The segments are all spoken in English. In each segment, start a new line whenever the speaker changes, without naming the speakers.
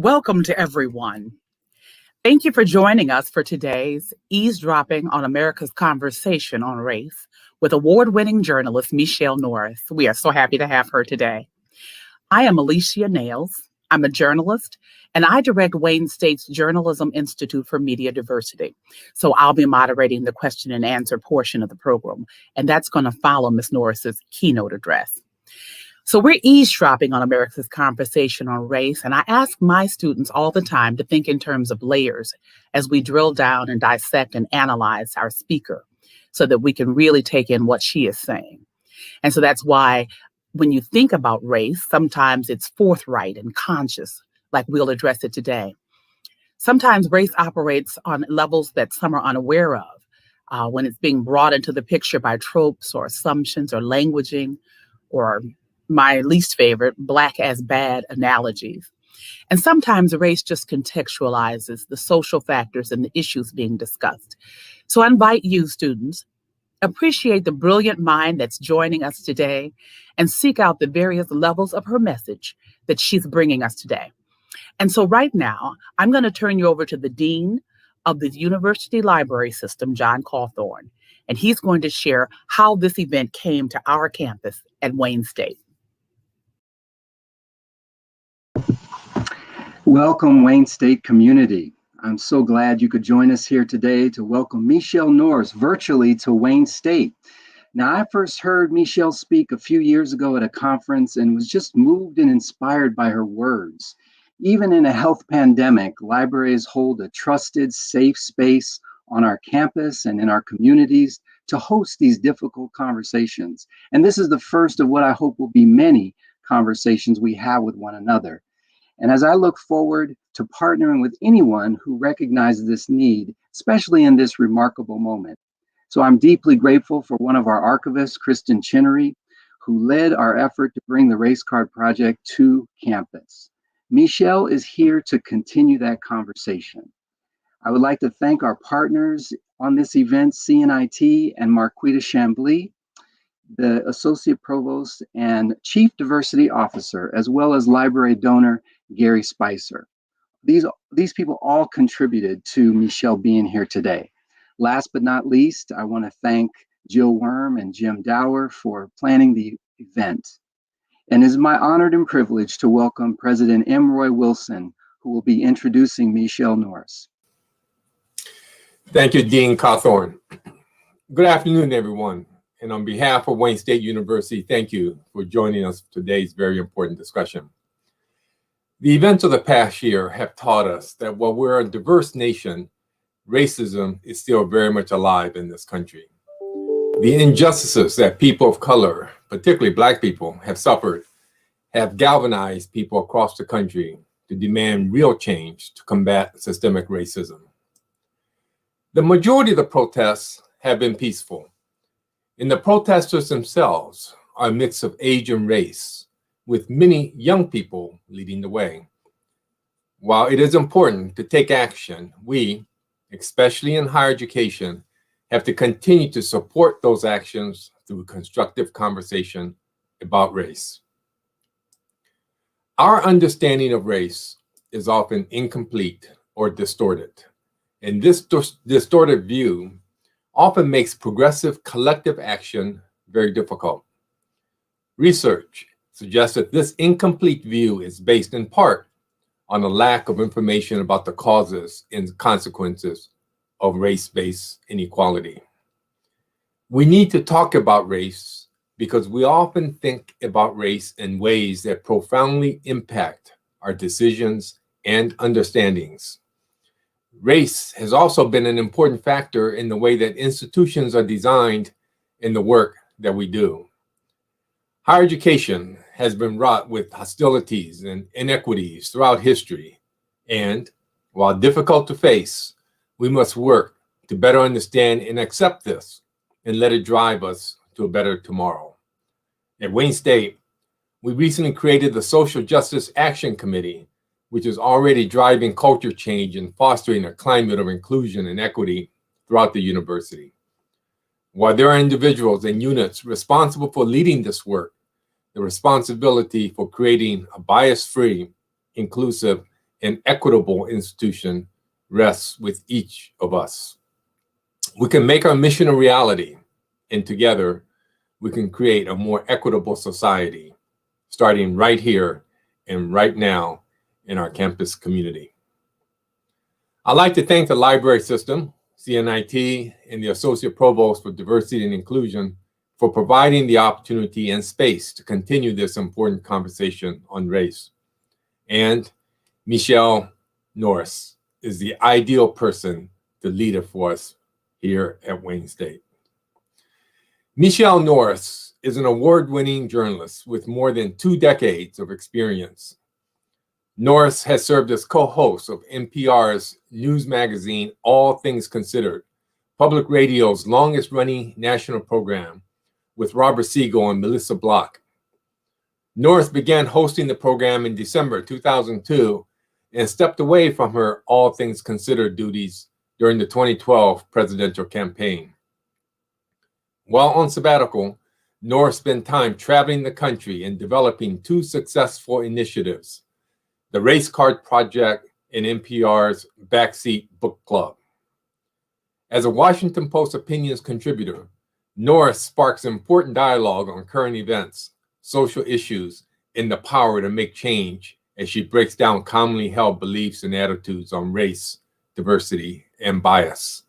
Welcome to everyone. Thank you for joining us for today's Eavesdropping on America's Conversation on Race with award-winning journalist Michele Norris. We are so happy to have her today. I am Alicia Nails. I'm a journalist, and I direct Wayne State's Journalism Institute for Media Diversity. So I'll be moderating the question and answer portion of the program, and that's going to follow Ms. Norris's keynote address. So we're eavesdropping on America's Conversation on Race, and I ask my students all the time to think in terms of layers as we drill down and dissect and analyze our speaker so that we can really take in what she is saying. And so that's why when you think about race, sometimes it's forthright and conscious, like we'll address it today. Sometimes race operates on levels that some are unaware of, when it's being brought into the picture by tropes or assumptions or languaging or my least favorite, black as bad analogies. And sometimes race just contextualizes the social factors and the issues being discussed. So I invite you, students, appreciate the brilliant mind that's joining us today and seek out the various levels of her message that she's bringing us today. And so right now, I'm going to turn you over to the Dean of the University Library System, John Cawthorn, and he's going to share how this event came to our campus at Wayne State.
Welcome, Wayne State community. I'm so glad you could join us here today to welcome Michele Norris virtually to Wayne State. Now, I first heard Michele speak a few years ago at a conference and was just moved and inspired by her words. Even in a health pandemic, libraries hold a trusted, safe space on our campus and in our communities to host these difficult conversations. And this is the first of what I hope will be many conversations we have with one another. And as I look forward to partnering with anyone who recognizes this need, especially in this remarkable moment. So I'm deeply grateful for one of our archivists, Kristen Chinnery, who led our effort to bring the Race Card Project to campus. Michele is here to continue that conversation. I would like to thank our partners on this event, CNIT and Marquita Chambly, the Associate Provost and Chief Diversity Officer, as well as library donor Gary Spicer. These people all contributed to Michele being here today. Last but not least, I want to thank Jill Worm and Jim Dower for planning the event. And it is my honor and privilege to welcome President M. Roy Wilson, who will be introducing Michele Norris.
Thank you, Dean Cawthorn. Good afternoon, everyone. And on behalf of Wayne State University, thank you for joining us for today's very important discussion. The events of the past year have taught us that while we're a diverse nation, racism is still very much alive in this country. The injustices that people of color, particularly Black people, have suffered have galvanized people across the country to demand real change to combat systemic racism. The majority of the protests have been peaceful, and the protesters themselves are a mix of age and race, with many young people leading the way. While it is important to take action, we, especially in higher education, have to continue to support those actions through constructive conversation about race. Our understanding of race is often incomplete or distorted, and this distorted view often makes progressive collective action very difficult. Research suggests that this incomplete view is based in part on a lack of information about the causes and consequences of race-based inequality. We need to talk about race because we often think about race in ways that profoundly impact our decisions and understandings. Race has also been an important factor in the way that institutions are designed in the work that we do. Higher education has been wrought with hostilities and inequities throughout history, and while difficult to face, we must work to better understand and accept this and let it drive us to a better tomorrow. At Wayne State, we recently created the Social Justice Action Committee, which is already driving culture change and fostering a climate of inclusion and equity throughout the university. While there are individuals and units responsible for leading this work, the responsibility for creating a bias-free, inclusive, and equitable institution rests with each of us. We can make our mission a reality, and together we can create a more equitable society, starting right here and right now in our campus community. I'd like to thank the library system, CNIT, and the Associate Provost for Diversity and Inclusion for providing the opportunity and space to continue this important conversation on race. And Michelle Norris is the ideal person to lead it for us here at Wayne State. Michelle Norris is an award-winning journalist with more than 2 decades of experience. Norris has served as co-host of NPR's news magazine, All Things Considered, public radio's longest-running national program, with Robert Siegel and Melissa Block. Norris began hosting the program in December 2002 and stepped away from her All Things Considered duties during the 2012 presidential campaign. While on sabbatical, Norris spent time traveling the country and developing 2 successful initiatives, the Race Card Project and NPR's Backseat Book Club. As a Washington Post opinions contributor, Norris sparks important dialogue on current events, social issues, and the power to make change as she breaks down commonly held beliefs and attitudes on race, diversity, and bias.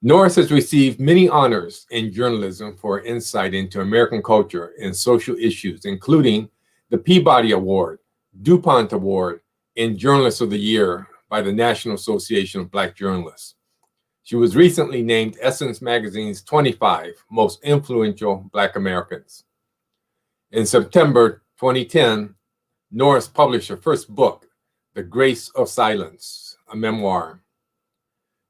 Norris has received many honors in journalism for insight into American culture and social issues, including the Peabody Award, DuPont Award, and Journalist of the Year by the National Association of Black Journalists. She was recently named Essence Magazine's 25 Most Influential Black Americans. In September 2010, Norris published her first book, The Grace of Silence, a memoir.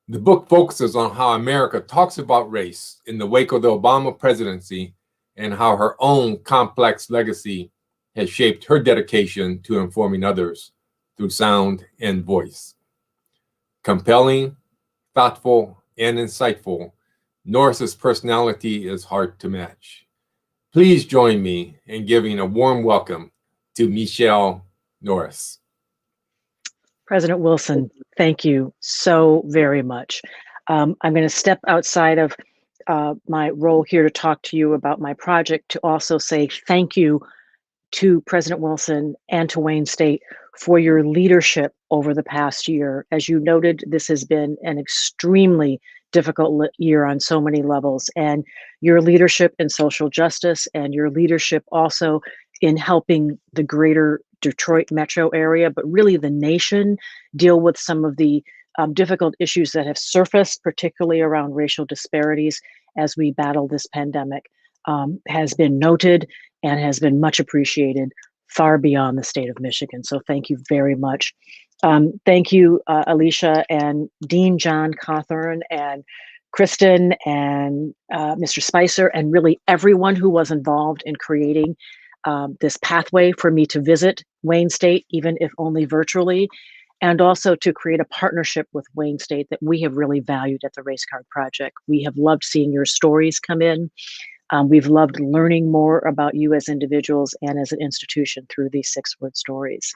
The book focuses on how America talks about race in the wake of the Obama presidency and how her own complex legacy has shaped her dedication to informing others through sound and voice. Compelling, thoughtful, and insightful, Norris's personality is hard to match. Please join me in giving a warm welcome to Michelle Norris.
President Wilson, thank you so very much. I'm going to step outside of my role here to talk to you about my project to also say thank you to President Wilson and to Wayne State for your leadership over the past year. As you noted, this has been an extremely difficult year on so many levels, and your leadership in social justice and your leadership also in helping the greater Detroit metro area, but really the nation, deal with some of the difficult issues that have surfaced, particularly around racial disparities as we battle this pandemic, has been noted and has been much appreciated far beyond the state of Michigan. So thank you very much. Thank you, Alicia and Dean John Cawthorn and Kristen and Mr. Spicer, and really everyone who was involved in creating this pathway for me to visit Wayne State, even if only virtually, and also to create a partnership with Wayne State that we have really valued at the Race Card Project. We have loved seeing your stories come in. We've loved learning more about you as individuals and as an institution through these 6-word stories.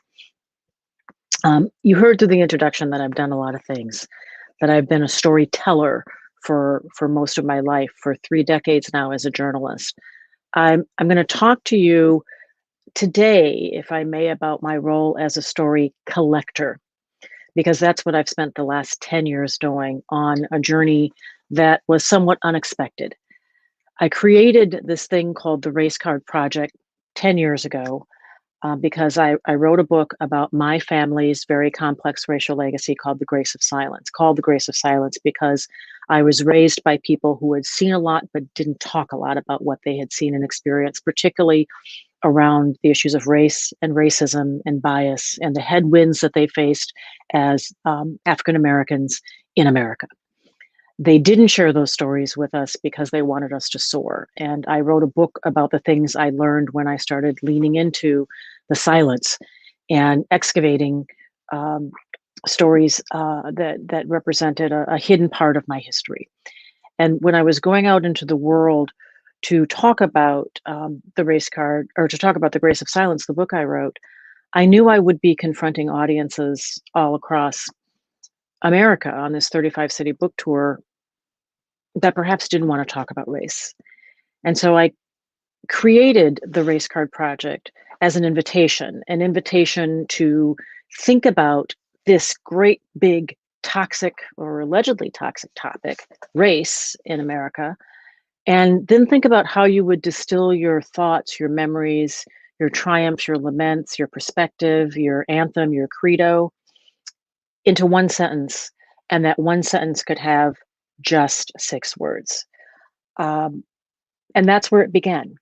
You heard through the introduction that I've done a lot of things, that I've been a storyteller for most of my life, for 3 decades now as a journalist. I'm going to talk to you today, if I may, about my role as a story collector, because that's what I've spent the last 10 years doing on a journey that was somewhat unexpected. I created this thing called the Race Card Project 10 years ago because I wrote a book about my family's very complex racial legacy called The Grace of Silence, because I was raised by people who had seen a lot but didn't talk a lot about what they had seen and experienced, particularly around the issues of race and racism and bias and the headwinds that they faced as African Americans in America. They didn't share those stories with us because they wanted us to soar. And I wrote a book about the things I learned when I started leaning into the silence and excavating stories that represented a hidden part of my history. And when I was going out into the world to talk about the race card, or to talk about the Grace of Silence, the book I wrote, I knew I would be confronting audiences all across America on this 35 city book tour that perhaps didn't want to talk about race. And so I created the Race Card Project as an invitation to think about this great big toxic or allegedly toxic topic, race in America, and then think about how you would distill your thoughts, your memories, your triumphs, your laments, your perspective, your anthem, your credo into one sentence. And that one sentence could have just 6 words. And that's where it began.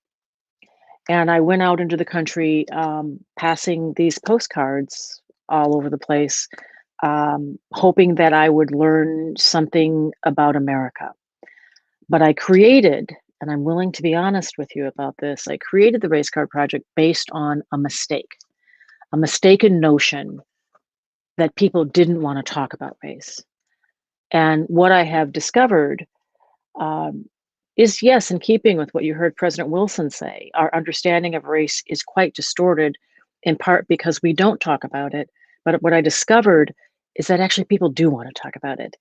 And I went out into the country, passing these postcards all over the place, hoping that I would learn something about America. But I created, and I'm willing to be honest with you about this, I created the Race Card Project based on a mistaken notion that people didn't want to talk about race. And what I have discovered is, yes, in keeping with what you heard President Wilson say, our understanding of race is quite distorted, in part because we don't talk about it. But what I discovered is that actually people do want to talk about it.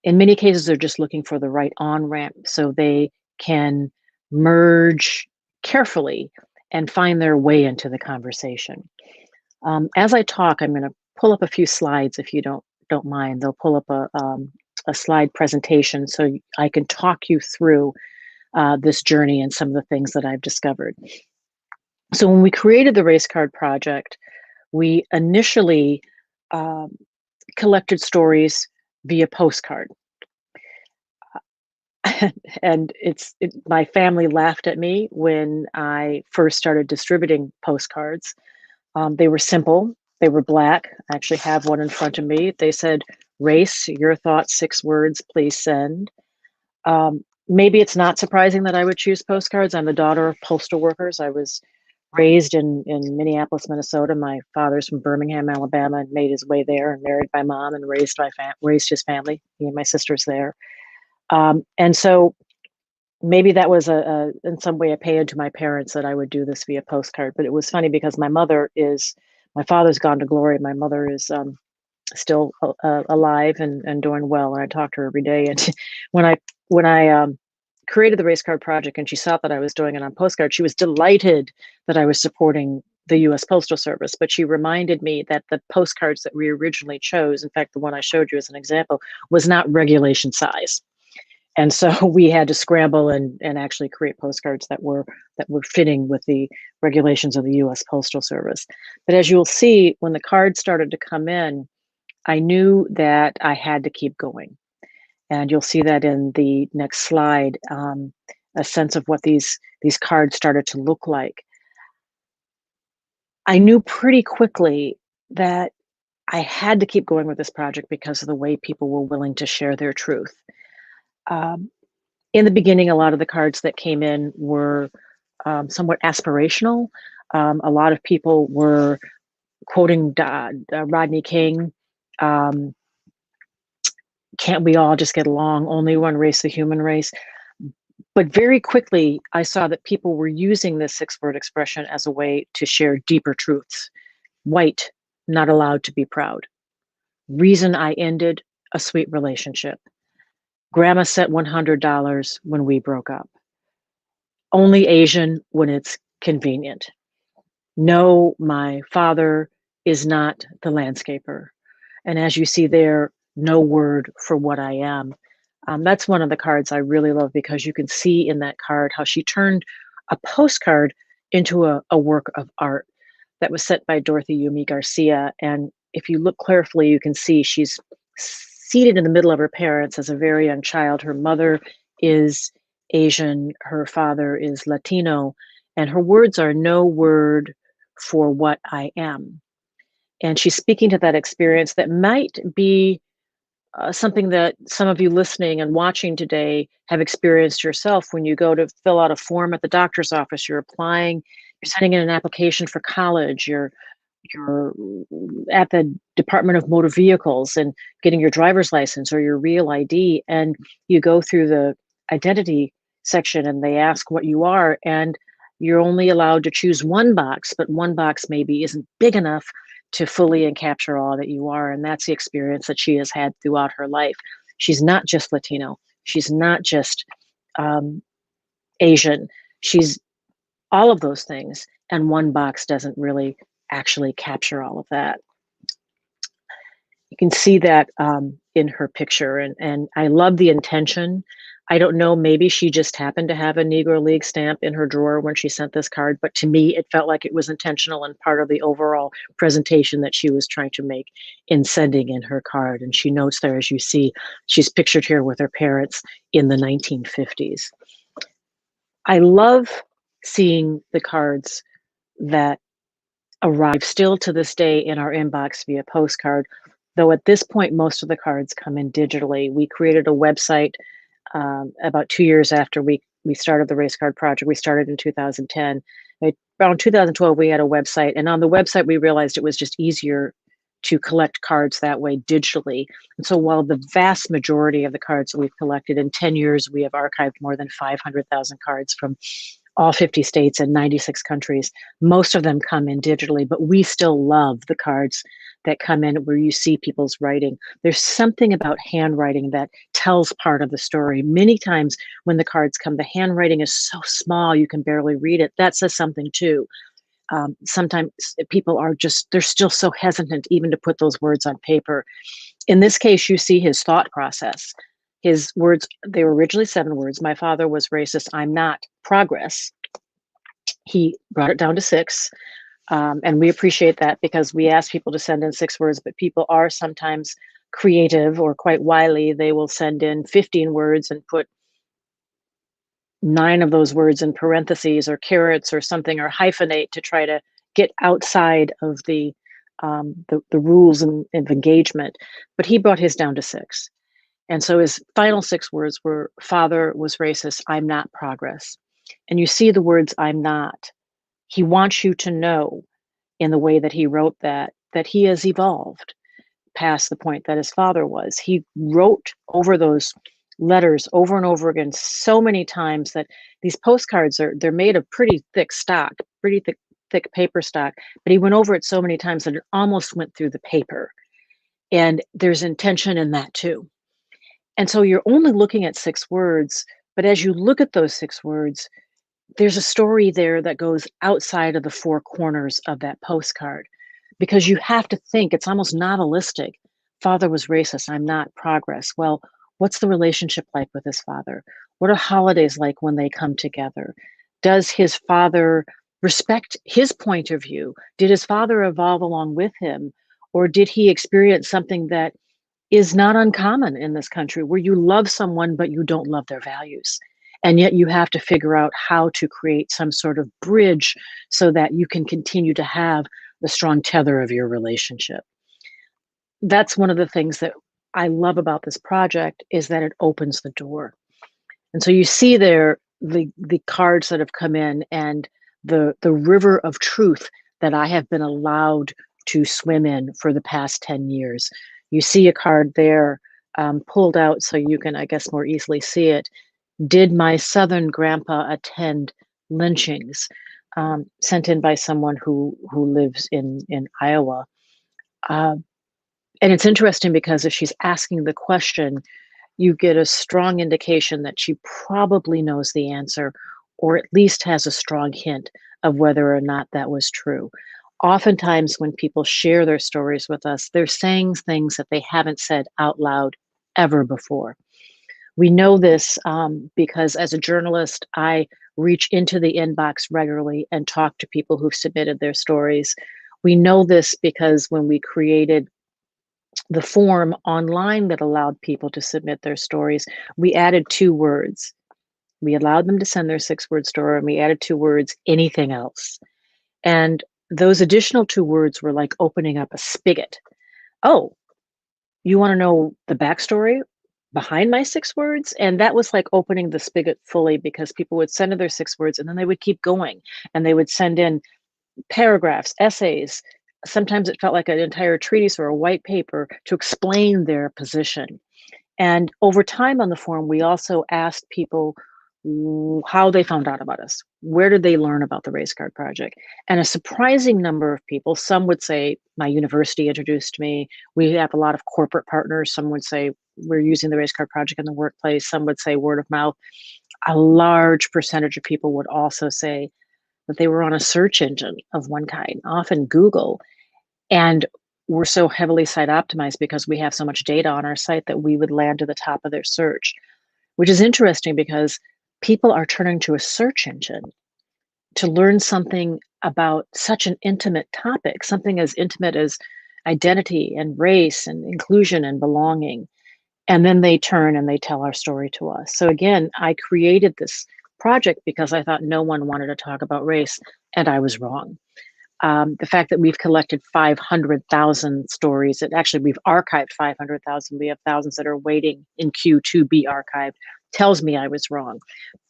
In many cases, they're just looking for the right on-ramp so they can merge carefully and find their way into the conversation. As I talk, I'm going to pull up a few slides if you don't mind. They'll pull up a slide presentation so I can talk you through this journey and some of the things that I've discovered. So when we created the Race Card Project, we initially collected stories via postcard. And my family laughed at me when I first started distributing postcards. They were simple. They were black. I actually have one in front of me. They said, "Race, your thoughts, 6 words, please send." Maybe it's not surprising that I would choose postcards. I'm the daughter of postal workers. I was raised in Minneapolis, Minnesota. My father's from Birmingham, Alabama, and made his way there and married my mom and raised his family. Me and my sister's there. And so maybe that was in some way a paean to my parents that I would do this via postcard. But it was funny because my father's gone to glory. My mother is still alive and doing well. And I talk to her every day. And when I created the Race Card Project and she saw that I was doing it on postcard, she was delighted that I was supporting the U.S. Postal Service. But she reminded me that the postcards that we originally chose, in fact, the one I showed you as an example, was not regulation size. And so we had to scramble and actually create postcards that were fitting with the regulations of the U.S. Postal Service. But as you'll see, when the cards started to come in, I knew that I had to keep going. And you'll see that in the next slide, a sense of what these cards started to look like. I knew pretty quickly that I had to keep going with this project because of the way people were willing to share their truth. In the beginning, a lot of the cards that came in were somewhat aspirational. A lot of people were quoting Rodney King. Can't we all just get along? Only one race, the human race. But very quickly, I saw that people were using this 6-word expression as a way to share deeper truths. White, not allowed to be proud. Reason I ended a sweet relationship. Grandma sent $100 when we broke up. Only Asian when it's convenient. No, my father is not the landscaper. And as you see there, no word for what I am. That's one of the cards I really love because you can see in that card how she turned a postcard into a work of art that was sent by Dorothy Yumi Garcia. And if you look carefully, you can see she's seated in the middle of her parents as a very young child. Her mother is Asian, her father is Latino, and her words are no word for what I am. And she's speaking to that experience that might be something that some of you listening and watching today have experienced yourself when you go to fill out a form at the doctor's office, you're applying, you're sending in an application for college, you're at the Department of Motor Vehicles and getting your driver's license or your real ID, and you go through the identity section and they ask what you are, and You're only allowed to choose one box, but one box maybe isn't big enough to fully and capture all that you are. And that's the experience that she has had throughout her life. She's not just Latino. She's not just Asian. She's all of those things. And one box doesn't really actually capture all of that. You can see that in her picture. And I love the intention. I don't know, maybe she just happened to have a Negro League stamp in her drawer when she sent this card, but to me, it felt like it was intentional and part of the overall presentation that she was trying to make in sending in her card. And she notes there, as you see, she's pictured here with her parents in the 1950s. I love seeing the cards that arrive still to this day in our inbox via postcard, though at this point, most of the cards come in digitally. We created a website about 2 years after we started the Race Card Project. We started in 2010. Around 2012, we had a website, and on the website, we realized it was just easier to collect cards that way digitally. And so while the vast majority of the cards that we've collected in 10 years, we have archived more than 500,000 cards from all 50 states and 96 countries. Most of them come in digitally, but we still love the cards that come in where you see people's writing. There's something about handwriting that tells part of the story. Many times when the cards come, the handwriting is so small you can barely read it. That says something too. Sometimes people are they're still so hesitant even to put those words on paper. In this case, you see his thought process. His words, they were originally 7 words. My father was racist. I'm not. Progress. He brought it down to 6. And we appreciate that because we ask people to send in 6 words, but people are sometimes creative or quite wily. They will send in 15 words and put 9 of those words in parentheses or carets or something, or hyphenate to try to get outside of the rules of engagement. But he brought his down to 6. And so his final 6 words were, father was racist, I'm not progress. And you see the words, I'm not. He wants you to know in the way that he wrote that he has evolved past the point that his father was. He wrote over those letters over and over again so many times that these postcards they're made of pretty thick stock, pretty thick paper stock, but he went over it so many times that it almost went through the paper. And there's intention in that too. And so you're only looking at 6 words, but as you look at those 6 words, there's a story there that goes outside of the 4 corners of that postcard, because you have to think it's almost novelistic. Father was racist, I'm not progress. Well, what's the relationship like with his father? What are holidays like when they come together? Does his father respect his point of view? Did his father evolve along with him? Or did he experience something that is not uncommon in this country, where you love someone, but you don't love their values? And yet you have to figure out how to create some sort of bridge so that you can continue to have the strong tether of your relationship. That's one of the things that I love about this project, is that it opens the door. And so you see there the cards that have come in and the river of truth that I have been allowed to swim in for the past 10 years. You see a card there pulled out so you can, I guess, more easily see it. Did my Southern grandpa attend lynchings? Sent in by someone who lives in Iowa. And it's interesting because if she's asking the question, you get a strong indication that she probably knows the answer, or at least has a strong hint of whether or not that was true. Oftentimes when people share their stories with us, they're saying things that they haven't said out loud ever before. We know this because as a journalist, I reach into the inbox regularly and talk to people who've submitted their stories. We know this because when we created the form online that allowed people to submit their stories, we added 2 words. We allowed them to send their 6-word story, and we added 2 words, anything else. And those additional 2 words were like opening up a spigot. Oh, you want to know the backstory behind my 6 words? And that was like opening the spigot fully, because people would send in their 6 words and then they would keep going, and they would send in paragraphs, essays. Sometimes it felt like an entire treatise or a white paper to explain their position. And over time on the forum, we also asked people how they found out about us. Where did they learn about the Race Card Project? And a surprising number of people, some would say my university introduced me. We have a lot of corporate partners. Some would say we're using the Race Card Project in the workplace. Some would say word of mouth. A large percentage of people would also say that they were on a search engine of one kind, often Google. And we're so heavily site optimized because we have so much data on our site that we would land to the top of their search, which is interesting because people are turning to a search engine to learn something about such an intimate topic, something as intimate as identity and race and inclusion and belonging. And then they turn and they tell our story to us. So again, I created this project because I thought no one wanted to talk about race, and I was wrong. The fact that we've collected 500,000 stories, and actually we've archived 500,000, we have thousands that are waiting in queue to be archived, tells me I was wrong.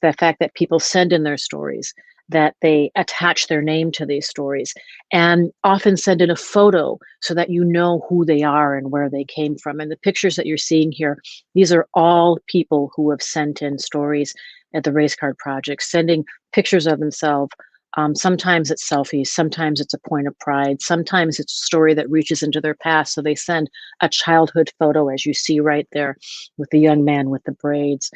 The fact that people send in their stories, that they attach their name to these stories, and often send in a photo so that you know who they are and where they came from. And the pictures that you're seeing here, these are all people who have sent in stories at the Race Card Project, sending pictures of themselves. Sometimes it's selfies, sometimes it's a point of pride, sometimes it's a story that reaches into their past. So they send a childhood photo, as you see right there, with the young man with the braids,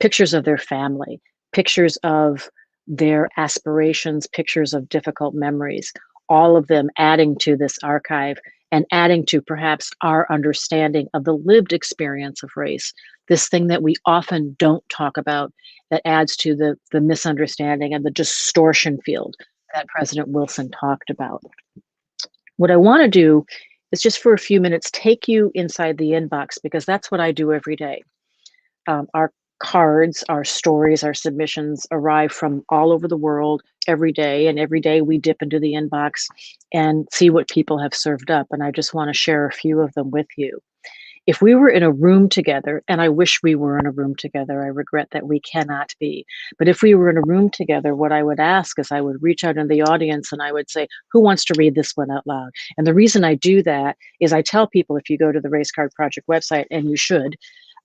pictures of their family, pictures of their aspirations, pictures of difficult memories, all of them adding to this archive and adding to perhaps our understanding of the lived experience of race, this thing that we often don't talk about that adds to the misunderstanding and the distortion field that President Wilson talked about. What I want to do is just for a few minutes take you inside the inbox, because that's what I do every day. Our cards, our stories, our submissions arrive from all over the world every day, and every day we dip into the inbox and see what people have served up. And I just want to share a few of them with you. If we were in a room together, and I wish we were in a room together, I regret that we cannot be, but if we were in a room together, what I would ask is I would reach out in the audience and I would say, who wants to read this one out loud? And the reason I do that is I tell people, if you go to the Race Card Project website, and you should,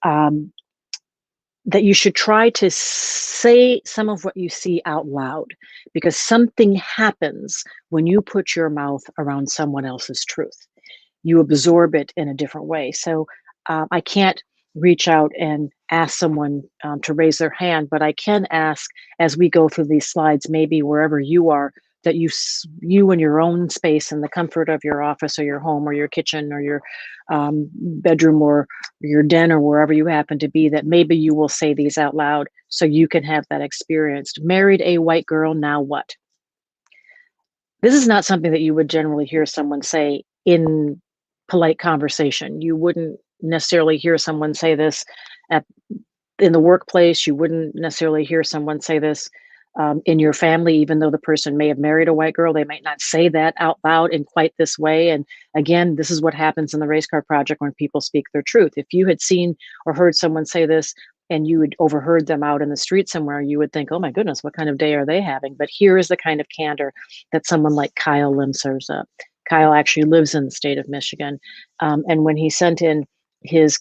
that you should try to say some of what you see out loud, because something happens when you put your mouth around someone else's truth. You absorb it in a different way. So I can't reach out and ask someone to raise their hand, but I can ask, as we go through these slides, maybe wherever you are, that you in your own space, in the comfort of your office or your home or your kitchen or your bedroom or your den or wherever you happen to be, that maybe you will say these out loud so you can have that experience. Married a white girl, now what? This is not something that you would generally hear someone say in polite conversation. You wouldn't necessarily hear someone say this in the workplace. You wouldn't necessarily hear someone say this in your family, even though the person may have married a white girl. They might not say that out loud in quite this way. And again, this is what happens in the Race Card Project when people speak their truth. If you had seen or heard someone say this and you had overheard them out in the street somewhere, you would think, oh my goodness, what kind of day are they having? But here is the kind of candor that someone like Kyle Lim serves up. Kyle actually lives in the state of Michigan. And when he sent in his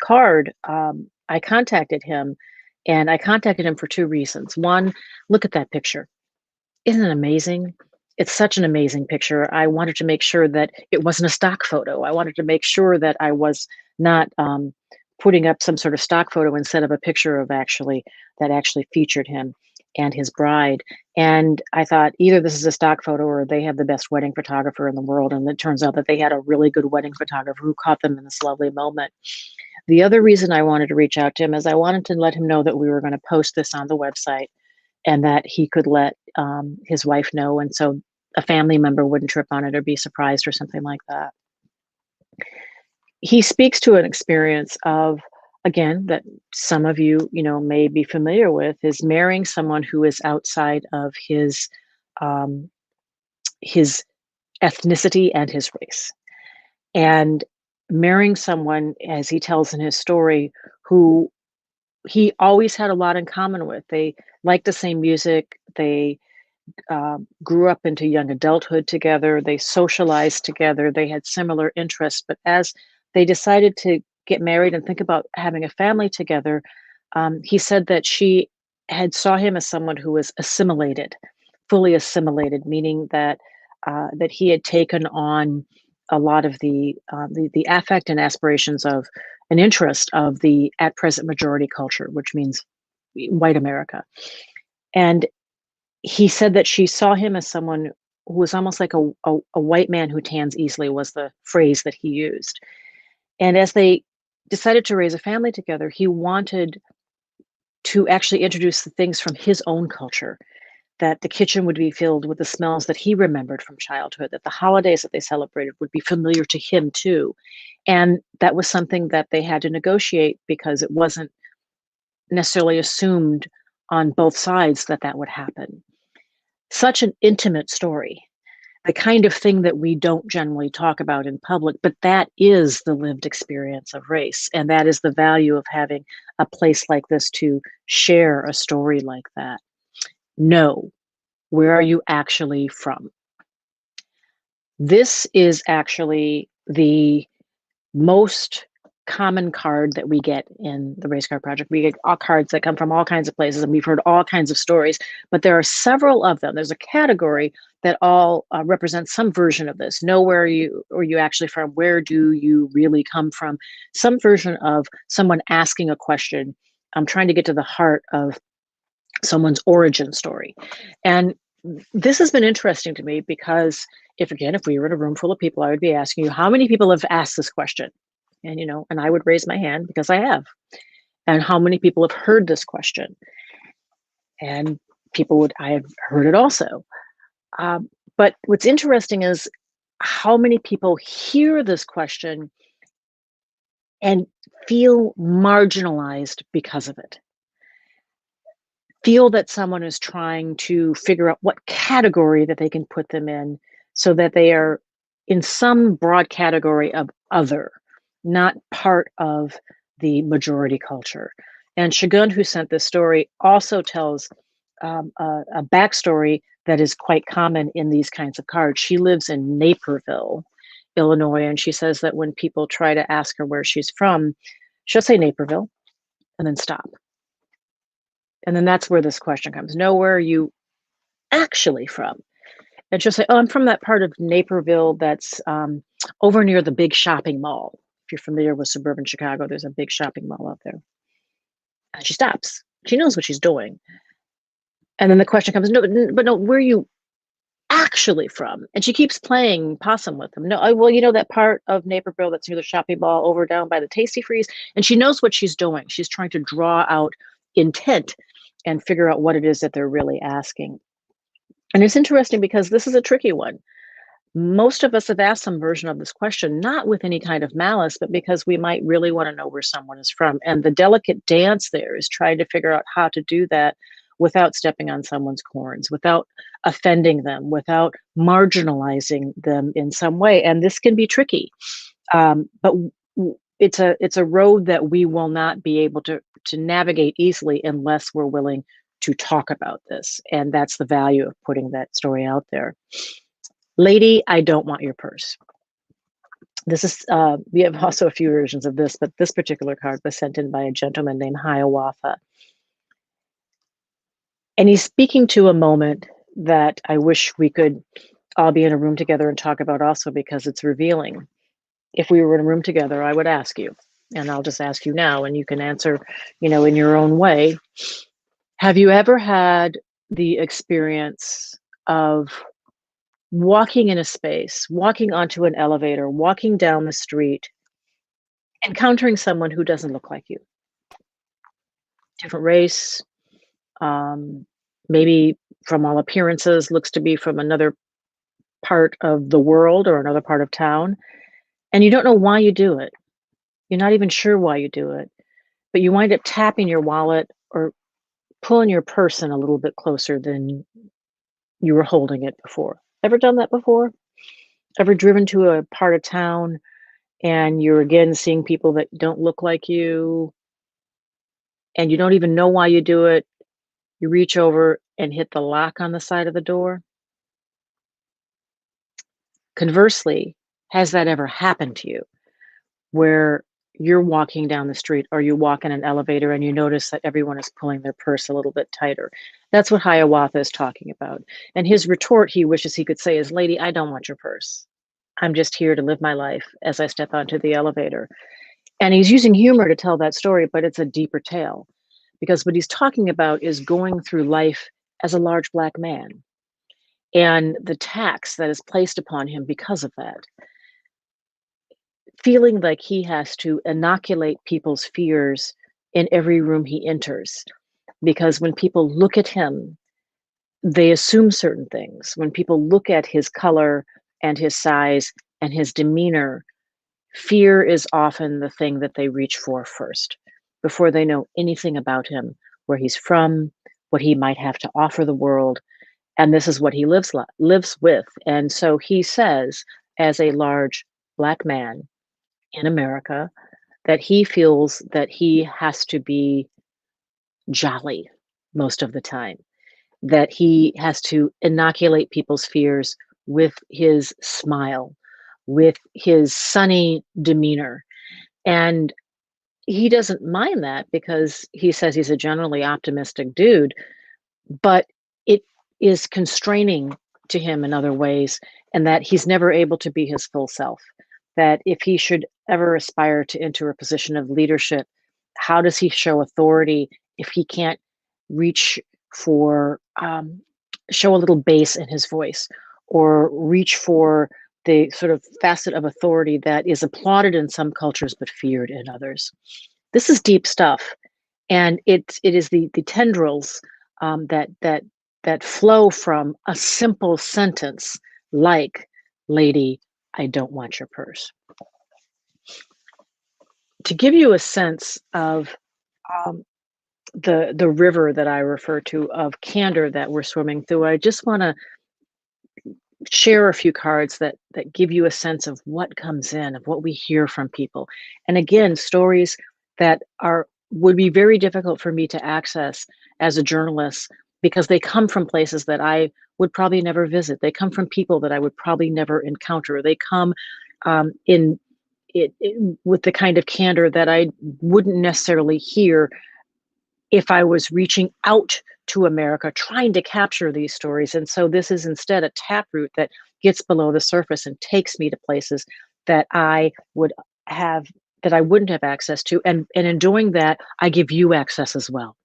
card, I contacted him, and I contacted him for two reasons. One, look at that picture. Isn't it amazing? It's such an amazing picture. I wanted to make sure that it wasn't a stock photo. I wanted to make sure that I was not putting up some sort of stock photo instead of a picture of that actually featured him and his bride. And I thought either this is a stock photo or they have the best wedding photographer in the world. And it turns out that they had a really good wedding photographer who caught them in this lovely moment. The other reason I wanted to reach out to him is I wanted to let him know that we were going to post this on the website and that he could let his wife know. And so a family member wouldn't trip on it or be surprised or something like that. He speaks to an experience of, again, that some of you, may be familiar with, is marrying someone who is outside of his ethnicity and his race. And marrying someone, as he tells in his story, who he always had a lot in common with. They liked the same music. They grew up into young adulthood together. They socialized together. They had similar interests. But as they decided to get married and think about having a family together, he said that she had saw him as someone who was assimilated, fully assimilated, meaning that that he had taken on a lot of the affect and aspirations of an interest of the at present majority culture, which means white America. And he said that she saw him as someone who was almost like a white man who tans easily, was the phrase that he used. And as they decided to raise a family together, he wanted to actually introduce the things from his own culture, that the kitchen would be filled with the smells that he remembered from childhood, that the holidays that they celebrated would be familiar to him too. And that was something that they had to negotiate because it wasn't necessarily assumed on both sides that that would happen. Such an intimate story, the kind of thing that we don't generally talk about in public, but that is the lived experience of race. And that is the value of having a place like this to share a story like that. No, where are you actually from? This is actually the most common card that we get in the Race Card Project. We get all cards that come from all kinds of places, and we've heard all kinds of stories, but there are several of them. There's a category that all represent some version of this. Know where you actually from? Where do you really come from? Some version of someone asking a question. I'm trying to get to the heart of someone's origin story. And this has been interesting to me because if we were in a room full of people, I would be asking you, how many people have asked this question? And, and I would raise my hand because I have. And how many people have heard this question? And I have heard it also. But what's interesting is how many people hear this question and feel marginalized because of it. Feel that someone is trying to figure out what category that they can put them in so that they are in some broad category of other, not part of the majority culture. And Shagun, who sent this story, also tells a backstory that is quite common in these kinds of cards. She lives in Naperville, Illinois, and she says that when people try to ask her where she's from, she'll say Naperville and then stop. And then that's where this question comes. Know where are you actually from? And she'll say, oh, I'm from that part of Naperville that's over near the big shopping mall. If you're familiar with suburban Chicago, there's a big shopping mall out there. And she stops. She knows what she's doing. And then the question comes, no, where are you actually from? And she keeps playing possum with them. No, well, that part of Naperville that's near the shopping mall over down by the Tasty Freeze. And she knows what she's doing. She's trying to draw out intent and figure out what it is that they're really asking. And it's interesting because this is a tricky one. Most of us have asked some version of this question, not with any kind of malice, but because we might really want to know where someone is from. And the delicate dance there is trying to figure out how to do that without stepping on someone's corns, without offending them, without marginalizing them in some way. And this can be tricky. But it's a road that we will not be able to navigate easily unless we're willing to talk about this. And that's the value of putting that story out there. Lady, I don't want your purse. This is, we have also a few versions of this, but this particular card was sent in by a gentleman named Hiawatha. And he's speaking to a moment that I wish we could all be in a room together and talk about also, because it's revealing. If we were in a room together, I would ask you, and I'll just ask you now, and you can answer, in your own way. Have you ever had the experience of walking in a space, walking onto an elevator, walking down the street, encountering someone who doesn't look like you? Different race, maybe from all appearances looks to be from another part of the world or another part of town, and you don't know why you do it. You're not even sure why you do it, but you wind up tapping your wallet or pulling your purse in a little bit closer than you were holding it before. Ever done that before? Ever driven to a part of town and you're again seeing people that don't look like you and you don't even know why you do it? You reach over and hit the lock on the side of the door. Conversely, has that ever happened to you where you're walking down the street or you walk in an elevator and you notice that everyone is pulling their purse a little bit tighter. That's what Hiawatha is talking about. And his retort, he wishes he could say, is, lady, I don't want your purse. I'm just here to live my life as I step onto the elevator. And he's using humor to tell that story, but it's a deeper tale, because what he's talking about is going through life as a large Black man and the tax that is placed upon him because of that. Feeling like he has to inoculate people's fears in every room he enters, because when people look at him, they assume certain things. When people look at his color and his size and his demeanor, fear is often the thing that they reach for first, before they know anything about him, where he's from, what he might have to offer the world. And this is what he lives with. And so he says, as a large Black man in America, that he feels that he has to be jolly most of the time, that he has to inoculate people's fears with his smile, with his sunny demeanor. And he doesn't mind that, because he says he's a generally optimistic dude, but it is constraining to him in other ways, and that he's never able to be his full self. That if he should ever aspire to enter a position of leadership, how does he show authority if he can't reach for, show a little bass in his voice, or reach for the sort of facet of authority that is applauded in some cultures but feared in others? This is deep stuff, and it is the tendrils that flow from a simple sentence like, lady, I don't want your purse. To give you a sense of the river that I refer to, of candor that we're swimming through, I just want to share a few cards that give you a sense of what comes in, of what we hear from people. And again, stories that would be very difficult for me to access as a journalist, because they come from places that I would probably never visit. They come from people that I would probably never encounter. They come with the kind of candor that I wouldn't necessarily hear if I was reaching out to America, trying to capture these stories. And so this is instead a taproot that gets below the surface and takes me to places that I wouldn't have access to. And in doing that, I give you access as well.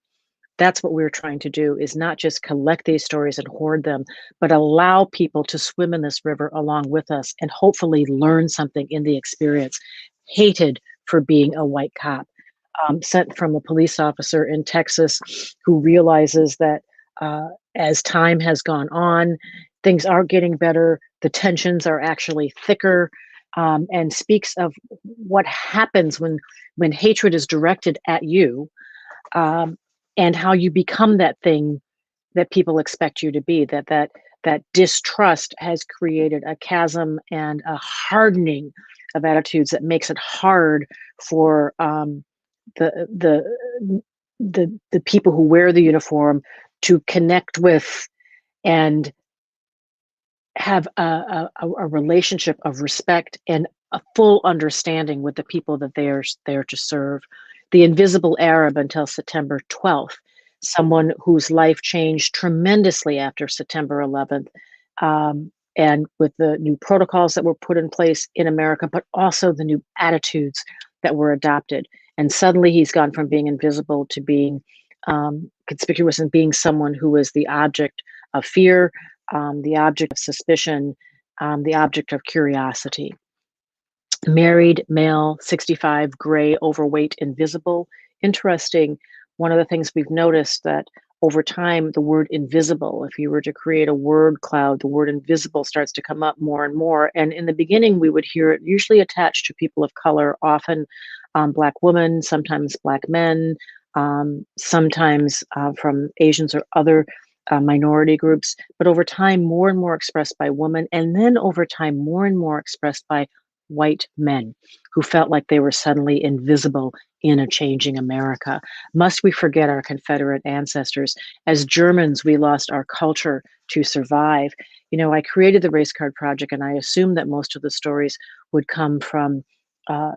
That's what we're trying to do, is not just collect these stories and hoard them, but allow people to swim in this river along with us and hopefully learn something in the experience. Hated for being a white cop, sent from a police officer in Texas who realizes that as time has gone on, things are getting better, the tensions are actually thicker, and speaks of what happens when hatred is directed at you, and how you become that thing that people expect you to be. That distrust has created a chasm and a hardening of attitudes that makes it hard for the people who wear the uniform to connect with and have a relationship of respect and a full understanding with the people that they are there to serve. The invisible Arab until September 12th, someone whose life changed tremendously after September 11th, and with the new protocols that were put in place in America, but also the new attitudes that were adopted. And suddenly he's gone from being invisible to being conspicuous, and being someone who is the object of fear, the object of suspicion, the object of curiosity. Married, male, 65, gray, overweight, invisible. Interesting. One of the things we've noticed that over time, the word invisible, if you were to create a word cloud, the word invisible starts to come up more and more. And in the beginning, we would hear it usually attached to people of color, often Black women, sometimes Black men, sometimes from Asians or other minority groups. But over time, more and more expressed by women. And then over time, more and more expressed by white men who felt like they were suddenly invisible in a changing America. Must we forget our Confederate ancestors? As Germans, we lost our culture to survive. You know, I created the Race Card Project, and I assumed that most of the stories would come from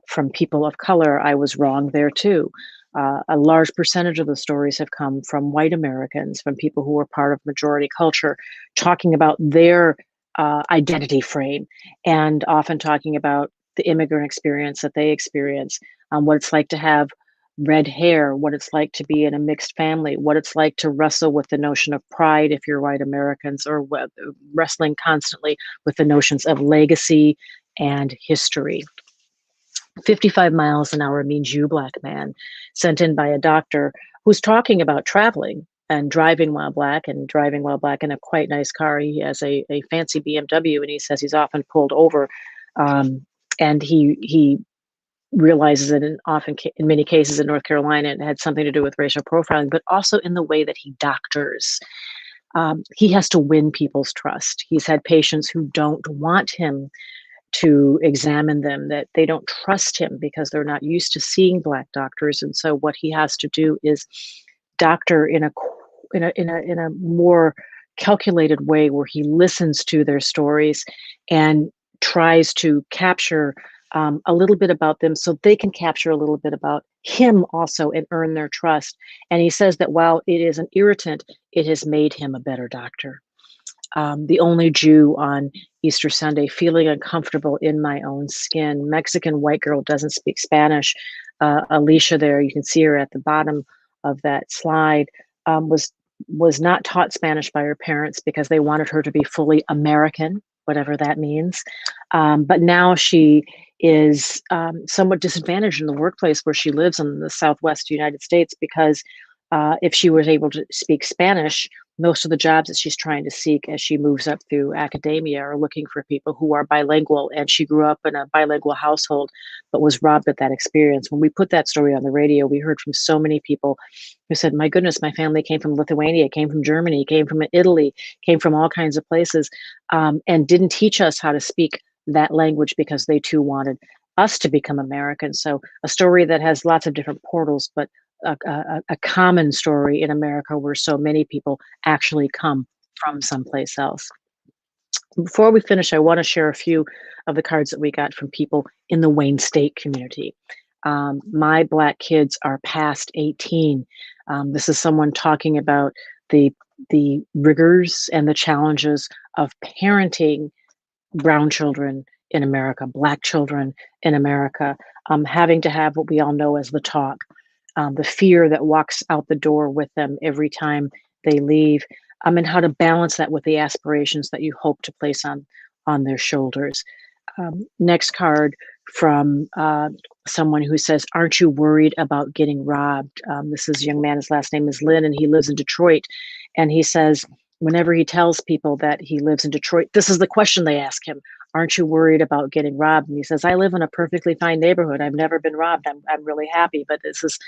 from people of color, I was wrong there too. A large percentage of the stories have come from white Americans, from people who were part of majority culture, talking about their identity frame, and often talking about the immigrant experience that they experience, what it's like to have red hair, what it's like to be in a mixed family, what it's like to wrestle with the notion of pride if you're white Americans, or wrestling constantly with the notions of legacy and history. 55 miles an hour means you, black man, sent in by a doctor who's talking about traveling and driving while black, and driving while black in a quite nice car. He has a fancy BMW, and he says he's often pulled over. And he realizes that in many cases in North Carolina, it had something to do with racial profiling, but also in the way that he doctors. He has to win people's trust. He's had patients who don't want him to examine them, that they don't trust him because they're not used to seeing black doctors. And so what he has to do is doctor in a more calculated way, where he listens to their stories and tries to capture a little bit about them, so they can capture a little bit about him also and earn their trust. And he says that while it is an irritant, it has made him a better doctor. The only Jew on Easter Sunday, feeling uncomfortable in my own skin. Mexican white girl, doesn't speak Spanish. Alicia there, you can see her at the bottom of that slide, was not taught Spanish by her parents because they wanted her to be fully American, whatever that means. But now she is somewhat disadvantaged in the workplace where she lives in the Southwest United States, because if she was able to speak Spanish, most of the jobs that she's trying to seek as she moves up through academia are looking for people who are bilingual. And she grew up in a bilingual household, but was robbed of that experience. When we put that story on the radio, we heard from so many people who said, my goodness, my family came from Lithuania, came from Germany, came from Italy, came from all kinds of places, and didn't teach us how to speak that language because they too wanted us to become American. So a story that has lots of different portals, but a common story in America where so many people actually come from someplace else. Before we finish, I want to share a few of the cards that we got from people in the Wayne State community. My black kids are past 18. This is someone talking about the rigors and the challenges of parenting brown children in America, black children in America, having to have what we all know as the talk. The fear that walks out the door with them every time they leave, and how to balance that with the aspirations that you hope to place on their shoulders. Next card from someone who says, aren't you worried about getting robbed? This is a young man, his last name is Lynn, and he lives in Detroit. And he says, whenever he tells people that he lives in Detroit, this is the question they ask him: aren't you worried about getting robbed? And he says, I live in a perfectly fine neighborhood. I've never been robbed. I'm really happy. But this is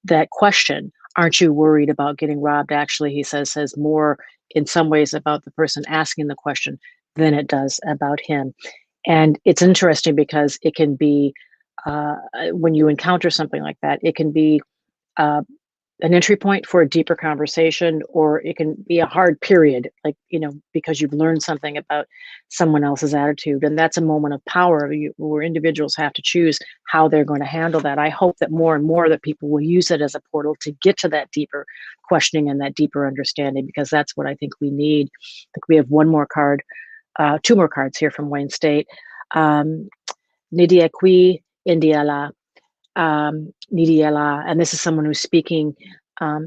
that question, aren't you worried about getting robbed? Actually, he says more in some ways about the person asking the question than it does about him. And it's interesting because it can be, when you encounter something like that, it can be an entry point for a deeper conversation, or it can be a hard period, like, because you've learned something about someone else's attitude. And that's a moment of power where individuals have to choose how they're going to handle that. I hope that more and more that people will use it as a portal to get to that deeper questioning and that deeper understanding, because that's what I think we need. I think we have one more card, two more cards here from Wayne State. Nidiakwi Indiala. Nidiala, and this is someone who's speaking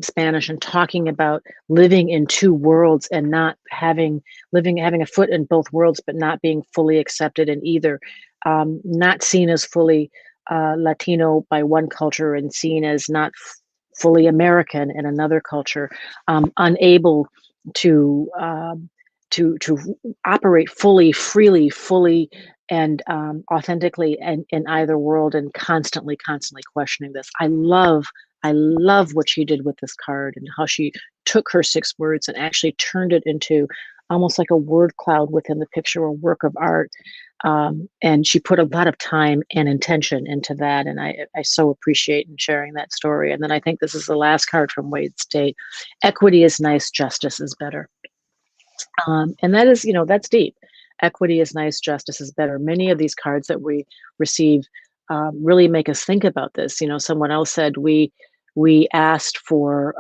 Spanish and talking about living in two worlds and not having a foot in both worlds, but not being fully accepted in either, not seen as fully Latino by one culture and seen as not fully American in another culture, unable to operate fully, freely, and authentically and in either world, and constantly questioning this. I love what she did with this card, and how she took her 6 words and actually turned it into almost like a word cloud within the picture, a work of art. And she put a lot of time and intention into that. And I so appreciate in sharing that story. And then I think this is the last card from Wayne State. Equity is nice, justice is better. And that is, that's deep. Equity is nice, justice is better. Many of these cards that we receive really make us think about this. You know, someone else said we asked for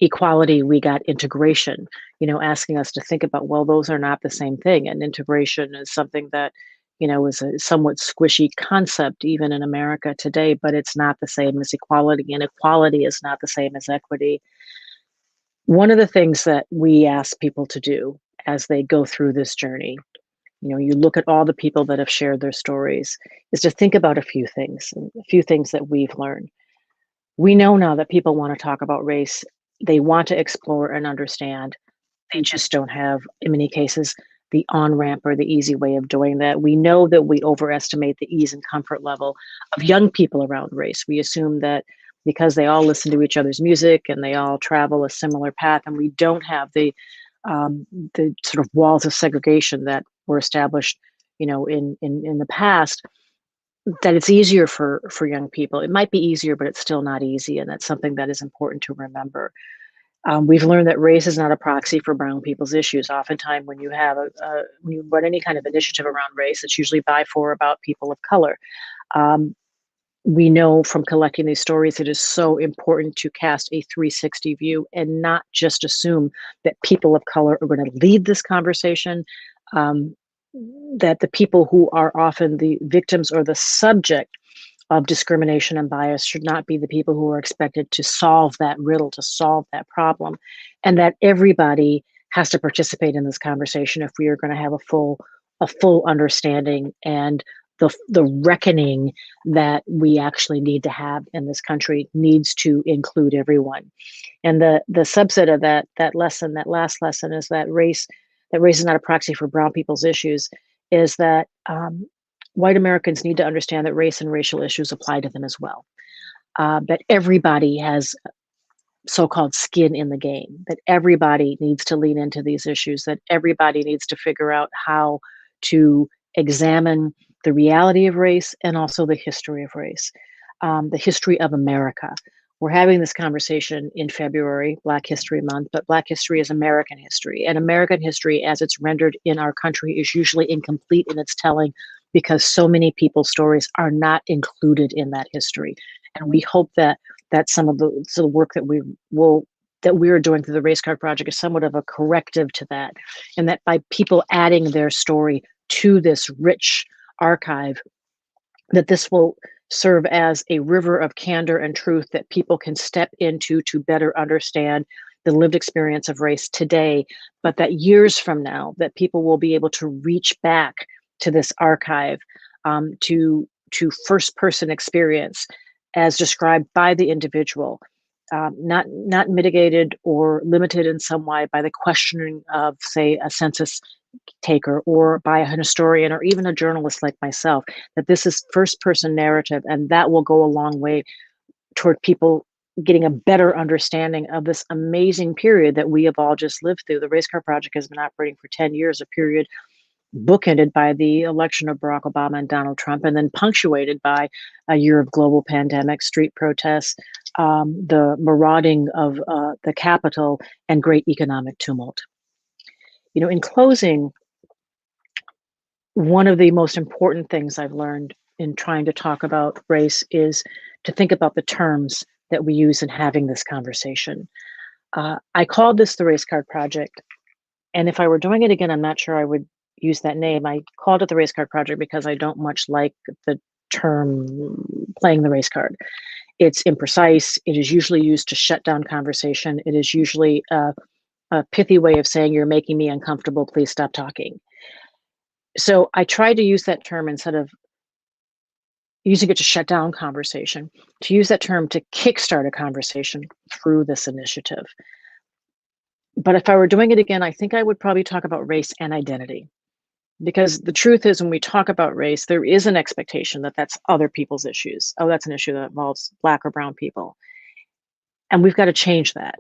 equality, we got integration. You know, asking us to think about, well, those are not the same thing, and integration is something that, you know, is a somewhat squishy concept even in America today, but it's not the same as equality, and equality is not the same as equity. One of the things that we ask people to do as they go through this journey, you know, you look at all the people that have shared their stories, is to think about a few things, and a few things that we've learned. We know now that people want to talk about race. They want to explore and understand. They just don't have, in many cases, the on ramp or the easy way of doing that. We know that we overestimate the ease and comfort level of young people around race. We assume that because they all listen to each other's music and they all travel a similar path, and we don't have the sort of walls of segregation that were established, you know, in the past, that it's easier for young people. It might be easier, but it's still not easy, and that's something that is important to remember. We've learned that race is not a proxy for brown people's issues. Oftentimes, when you have when you run any kind of initiative around race, it's usually by, for, about people of color. We know from collecting these stories, it is so important to cast a 360 view and not just assume that people of color are going to lead this conversation. That the people who are often the victims or the subject of discrimination and bias should not be the people who are expected to solve that riddle, to solve that problem, and that everybody has to participate in this conversation if we are going to have a full understanding and the reckoning that we actually need to have in this country needs to include everyone. And the subset of that lesson, that last lesson, is that race is not a proxy for brown people's issues, is that white Americans need to understand that race and racial issues apply to them as well. That everybody has so-called skin in the game, that everybody needs to lean into these issues, that everybody needs to figure out how to examine the reality of race and also the history of race, the history of America. We're having this conversation in February, Black History Month, but Black history is American history. And American history, as it's rendered in our country, is usually incomplete in its telling because so many people's stories are not included in that history. And we hope that some of the work that we are doing through the Race Card Project is somewhat of a corrective to that, and that by people adding their story to this rich archive, that this will serve as a river of candor and truth that people can step into to better understand the lived experience of race today, but that years from now, that people will be able to reach back to this archive, to first person experience as described by the individual, not mitigated or limited in some way by the questioning of, say, a census taker or by a historian or even a journalist like myself, that this is first person narrative, and that will go a long way toward people getting a better understanding of this amazing period that we have all just lived through. The Race Card Project has been operating for 10 years, a period bookended by the election of Barack Obama and Donald Trump, and then punctuated by a year of global pandemic, street protests, the marauding of the Capitol, and great economic tumult. You know, in closing, one of the most important things I've learned in trying to talk about race is to think about the terms that we use in having this conversation. I called this the Race Card Project, and if I were doing it again, I'm not sure I would use that name. I called it the Race Card Project because I don't much like the term playing the race card. It's imprecise. It is usually used to shut down conversation. It is usually a pithy way of saying, you're making me uncomfortable, please stop talking. So I tried to use that term instead of using it to shut down conversation, to use that term to kickstart a conversation through this initiative. But if I were doing it again, I think I would probably talk about race and identity. Because the truth is, when we talk about race, there is an expectation that that's other people's issues. Oh, that's an issue that involves Black or brown people. And we've got to change that.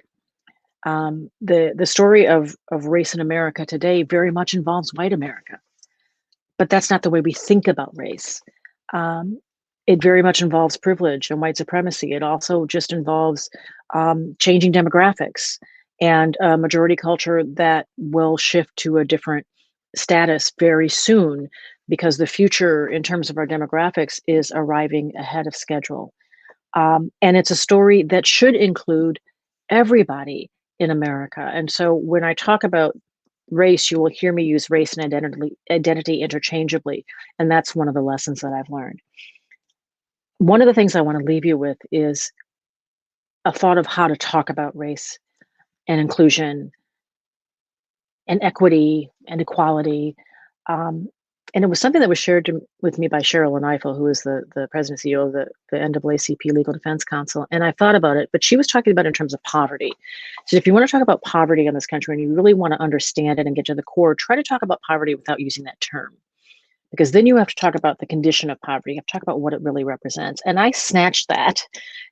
The story of race in America today very much involves white America. But that's not the way we think about race. It very much involves privilege and white supremacy. It also just involves changing demographics and a majority culture that will shift to a different status very soon because the future in terms of our demographics is arriving ahead of schedule. And it's a story that should include everybody in America. And so when I talk about race, you will hear me use race and identity interchangeably. And that's one of the lessons that I've learned. One of the things I want to leave you with is a thought of how to talk about race and inclusion and equity and equality. And it was something that was shared with me by Cheryl Eiffel, who is the president and CEO of the NAACP Legal Defense Council. And I thought about it, but she was talking about it in terms of poverty. So if you want to talk about poverty in this country and you really want to understand it and get to the core, try to talk about poverty without using that term. Because then you have to talk about the condition of poverty. You have to talk about what it really represents. And I snatched that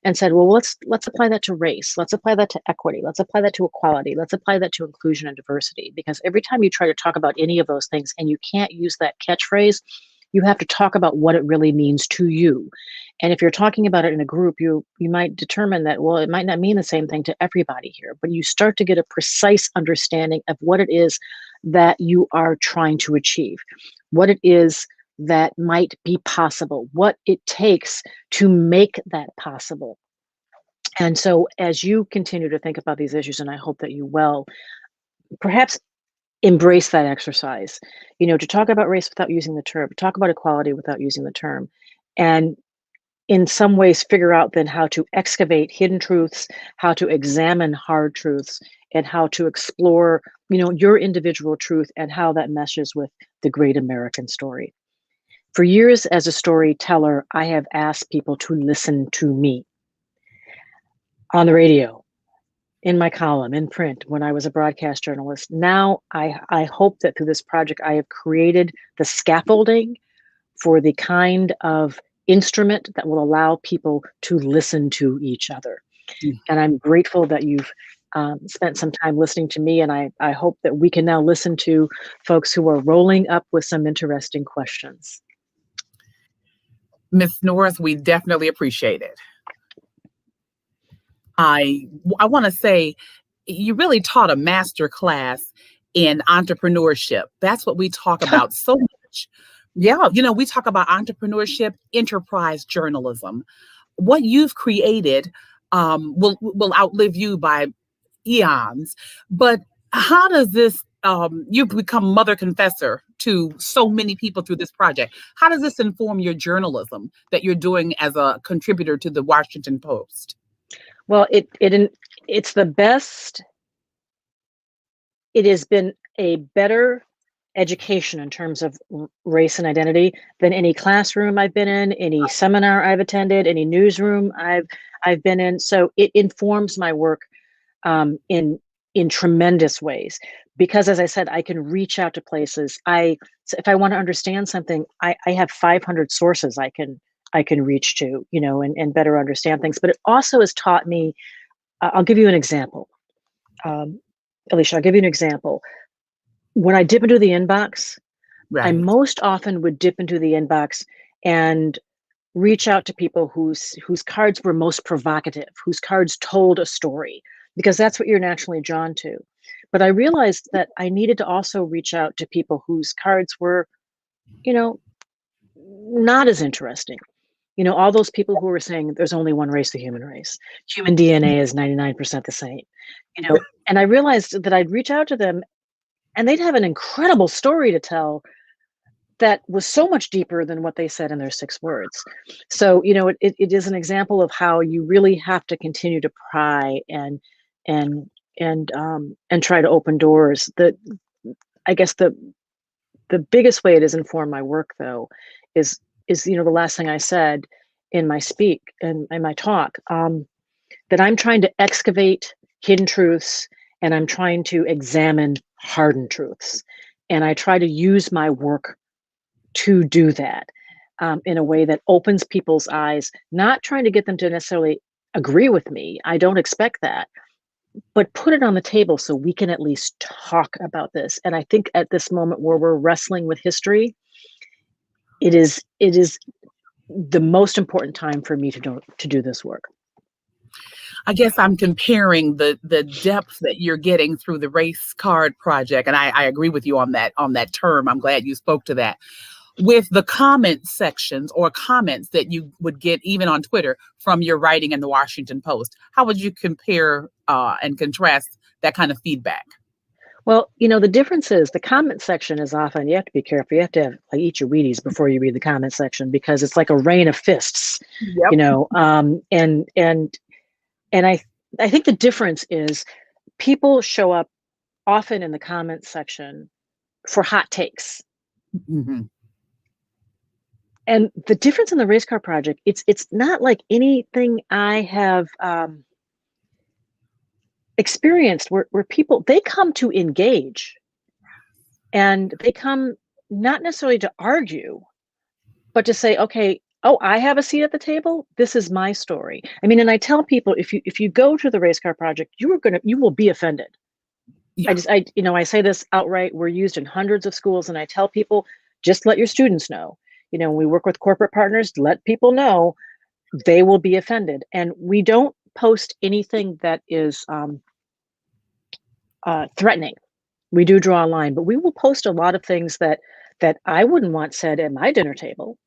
and said, well, let's apply that to race. Let's apply that to equity. Let's apply that to equality. Let's apply that to inclusion and diversity. Because every time you try to talk about any of those things and you can't use that catchphrase, you have to talk about what it really means to you. And if you're talking about it in a group, you might determine that, well, it might not mean the same thing to everybody here, but you start to get a precise understanding of what it is that you are trying to achieve, what it is that might be possible, what it takes to make that possible. And so as you continue to think about these issues, and I hope that you will, perhaps embrace that exercise, to talk about race without using the term, talk about equality without using the term, and in some ways figure out then how to excavate hidden truths, how to examine hard truths, and how to explore, your individual truth and how that meshes with the great American story. For years as a storyteller, I have asked people to listen to me on the radio, in my column, in print, when I was a broadcast journalist. Now, I hope that through this project, I have created the scaffolding for the kind of instrument that will allow people to listen to each other. And I'm grateful that you've spent some time listening to me, and I hope that we can now listen to folks who are rolling up with some interesting questions.
Ms. Norris, we definitely appreciate it. I want to say you really taught a master class in entrepreneurship. That's what we talk about so much. Yeah, we talk about entrepreneurship, enterprise journalism. What you've created will outlive you by eons. But how does this, you've become mother confessor to so many people through this project. How does this inform your journalism that you're doing as a contributor to the Washington Post?
Well, it's the best. It has been a better education in terms of race and identity than any classroom I've been in, any seminar I've attended, any newsroom I've been in. So it informs my work in tremendous ways, because as I said, I can reach out to places. So if I want to understand something, I have 500 sources I can reach to, and better understand things. But it also has taught me, I'll give you an example. Alicia, I'll give you an example. When I dip into the inbox,
Right.
I most often would dip into the inbox and reach out to people whose cards were most provocative, whose cards told a story, because that's what you're naturally drawn to. But I realized that I needed to also reach out to people whose cards were, not as interesting. All those people who were saying there's only one race, the human race. Human DNA is 99% the same. And I realized that I'd reach out to them and they'd have an incredible story to tell that was so much deeper than what they said in their 6 words. So, it is an example of how you really have to continue to pry and try to open doors. I guess the biggest way it has informed my work, though, is the last thing I said in my speak and in my talk, that I'm trying to excavate hidden truths and I'm trying to examine hardened truths. And I try to use my work to do that in a way that opens people's eyes, not trying to get them to necessarily agree with me. I don't expect that, but put it on the table so we can at least talk about this. And I think at this moment where we're wrestling with history, it is the most important time for me to do this work.
I guess I'm comparing the depth that you're getting through the Race Card Project, and I agree with you on that term. I'm glad you spoke to that. with the comment sections or comments that you would get even on Twitter from your writing in the Washington Post? How would you compare and contrast that kind of feedback?
Well, the difference is the comment section is often, you have to be careful. You have to eat your Wheaties before you read the comment section, because it's like a rain of fists,
Yep.
And I think the difference is people show up often in the comment section for hot takes.
Mm-hmm.
And the difference in the Race Car Project, it's not like anything I have experienced where people, they come to engage, and they come not necessarily to argue, but to say, okay, oh, I have a seat at the table. This is my story. I mean, and I tell people, if you go to the Race Car Project, you will be offended.
Yeah.
I say this outright. We're used in hundreds of schools, and I tell people, just let your students know. When we work with corporate partners, let people know they will be offended. And we don't post anything that is threatening. We do draw a line, but we will post a lot of things that I wouldn't want said at my dinner table.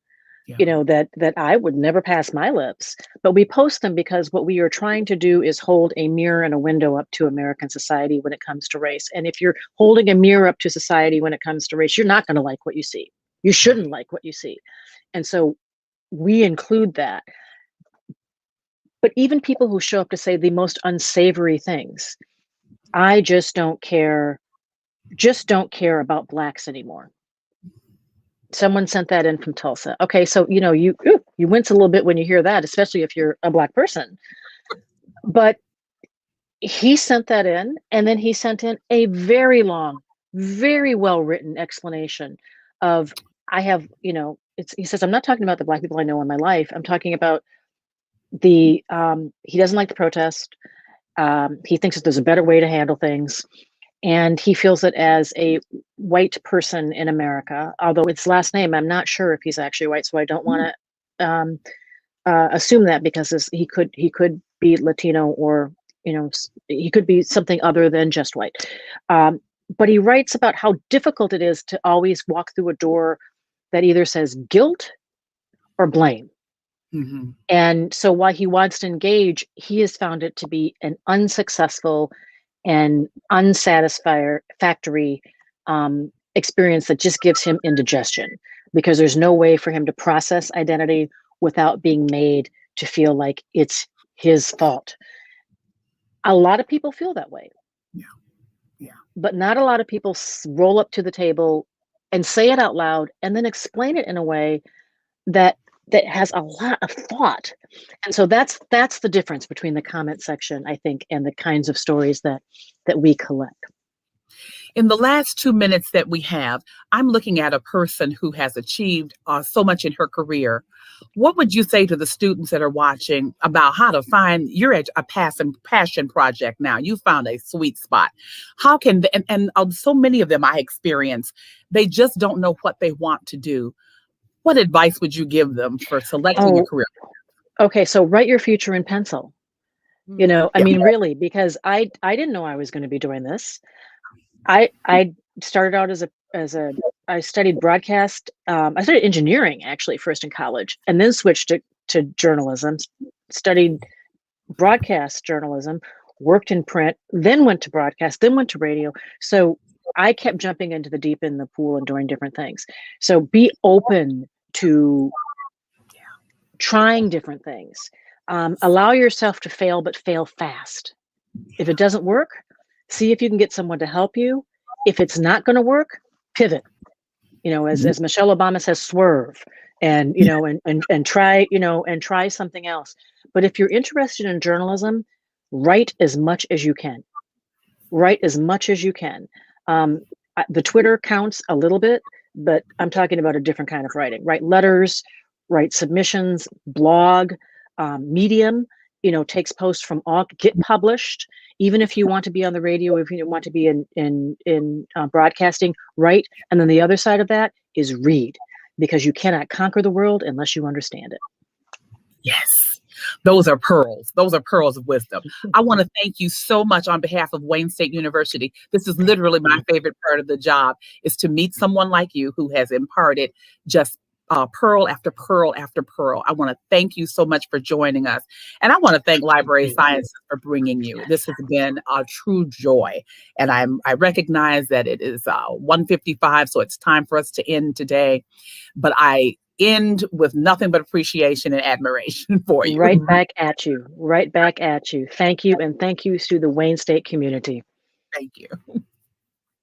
Yeah.
That I would never pass my lips, but we post them because what we are trying to do is hold a mirror and a window up to American society when it comes to race. And if you're holding a mirror up to society when it comes to race, you're not going to like what you see. You shouldn't like what you see. And so we include that. But even people who show up to say the most unsavory things, I just don't care about Blacks anymore. Someone sent that in from Tulsa. Okay, so you wince a little bit when you hear that, especially if you're a Black person. But he sent that in, and then he sent in a very long, very well written explanation of, he says, I'm not talking about the Black people I know in my life. I'm talking about he doesn't like the protest. He thinks that there's a better way to handle things. And he feels that as a white person in America, although it's last name, I'm not sure if he's actually white, so I don't want to assume that, because he could be Latino, or he could be something other than just white. But he writes about how difficult it is to always walk through a door that either says guilt or blame.
Mm-hmm.
And so while he wants to engage, he has found it to be an unsuccessful and unsatisfactory experience that just gives him indigestion, because there's no way for him to process identity without being made to feel like it's his fault. A lot of people feel that way.
Yeah.
But not a lot of people roll up to the table and say it out loud and then explain it in a way that has a lot of thought. And so that's the difference between the comment section, I think, and the kinds of stories that we collect.
In the last 2 minutes that we have, I'm looking at a person who has achieved so much in her career. What would you say to the students that are watching about how to find a passion project now? You found a sweet spot. How can so many of them I experience, they just don't know what they want to do. What advice would you give them for selecting a career?
Okay, so write your future in pencil. I mean, really, because I didn't know I was going to be doing this. I started out I studied broadcast. I studied engineering actually first in college, and then switched to journalism. Studied broadcast journalism, worked in print, then went to broadcast, then went to radio. So I kept jumping into the deep end of the pool and doing different things. So be open to trying different things. Allow yourself to fail, but fail fast. If it doesn't work, see if you can get someone to help you. If it's not going to work, pivot. As Michelle Obama says, swerve and try, and try something else. But if you're interested in journalism, write as much as you can. Write as much as you can. The Twitter counts a little bit, but I'm talking about a different kind of writing. Write letters, write submissions, blog, Medium, takes posts from all, get published. Even if you want to be on the radio, if you want to be in broadcasting, write. And then the other side of that is read, because you cannot conquer the world unless you understand it.
Yes. Those are pearls. Those are pearls of wisdom. I want to thank you so much on behalf of Wayne State University. This is literally my favorite part of the job, is to meet someone like you who has imparted just pearl after pearl after pearl. I want to thank you so much for joining us. And I want to thank Library Sciences for bringing you. This has been a true joy. And I recognize that it is 1:55, so it's time for us to end today. But I end with nothing but appreciation and admiration for you.
Right back at you. Right back at you. Thank you. And thank you to the Wayne State community.
Thank you.